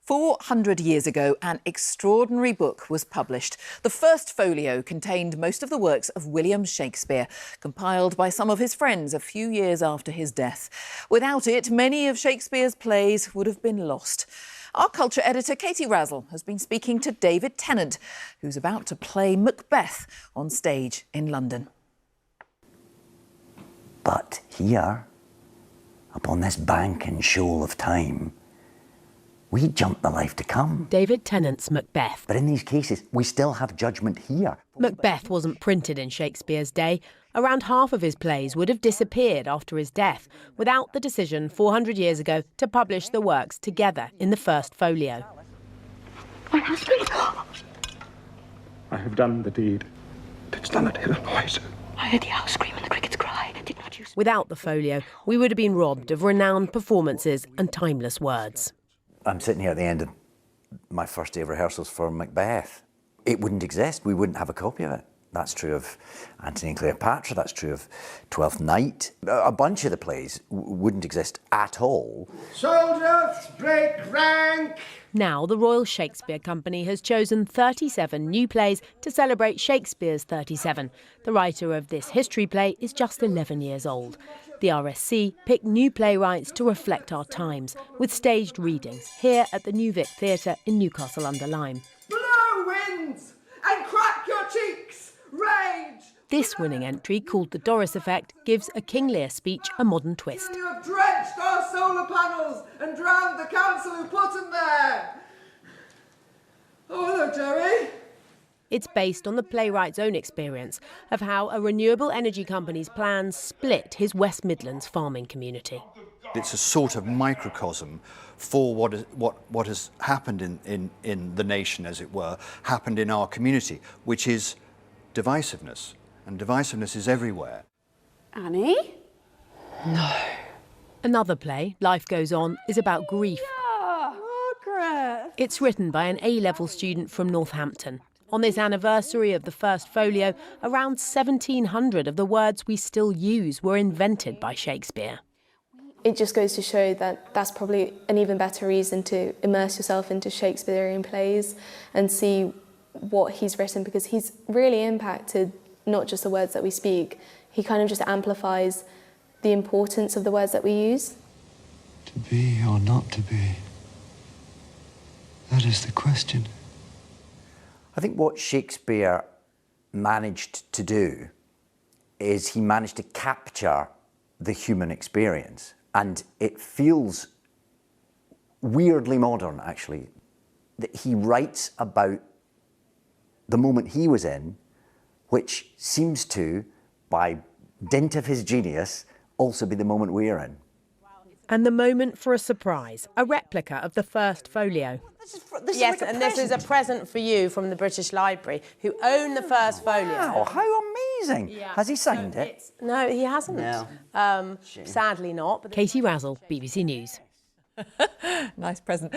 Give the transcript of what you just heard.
400 years ago, an extraordinary book was published. The first folio contained most of the works of William Shakespeare, compiled by some of his friends a few years after his death. Without it, many of Shakespeare's plays would have been lost. Our culture editor, Katie Razzle, has been speaking to David Tennant, who's about to play Macbeth on stage in London. But here, upon this bank and shoal of time, we jump the life to come. David Tennant's Macbeth. But in these cases, we still have judgment here. Macbeth wasn't printed in Shakespeare's day. Around half of his plays would have disappeared after his death, without the decision 400 years ago to publish the works together in the first folio. My husband! I have done the deed. Didst thou not hear the noise? I heard the owl scream and the crickets cry. Did not you... Without the folio, we would have been robbed of renowned performances and timeless words. I'm sitting here at the end of my first day of rehearsals for Macbeth. It wouldn't exist. We wouldn't have a copy of it. That's true of Antony and Cleopatra. That's true of Twelfth Night. A bunch of the plays wouldn't exist at all. Soldiers, break rank! Now, the Royal Shakespeare Company has chosen 37 new plays to celebrate Shakespeare's 37. The writer of this history play is just 11 years old. The RSC picked new playwrights to reflect our times, with staged readings here at the New Vic Theatre in Newcastle-under-Lyme. Blow winds and crack your cheeks, rage! This winning entry, called The Doris Effect, gives a King Lear speech a modern twist. You have drenched our solar panels and drowned the council who put them there. Oh, hello, Jerry. It's based on the playwright's own experience of how a renewable energy company's plans split his West Midlands farming community. It's a sort of microcosm for what has happened in the nation, as it were, happened in our community, which is divisiveness. And divisiveness is everywhere. Annie? No. Another play, Life Goes On, is about grief. Margaret! It's written by an A-level student from Northampton. On this anniversary of the first folio, around 1,700 of the words we still use were invented by Shakespeare. It just goes to show that that's probably an even better reason to immerse yourself into Shakespearean plays and see what he's written, because he's really impacted not just the words that we speak. He kind of just amplifies the importance of the words that we use. To be or not to be, that is the question. I think what Shakespeare managed to do is he managed to capture the human experience. And it feels weirdly modern, actually, that he writes about the moment he was in, which seems to, by dint of his genius, also be the moment we're in. And the moment for a surprise, a replica of the first folio. Yes, and this is a present for you from the British Library, who own the first folio. Wow, how amazing. Yeah. Has he signed it? No, he hasn't. No. Sadly not. But Katie Razzle, BBC News. Nice present.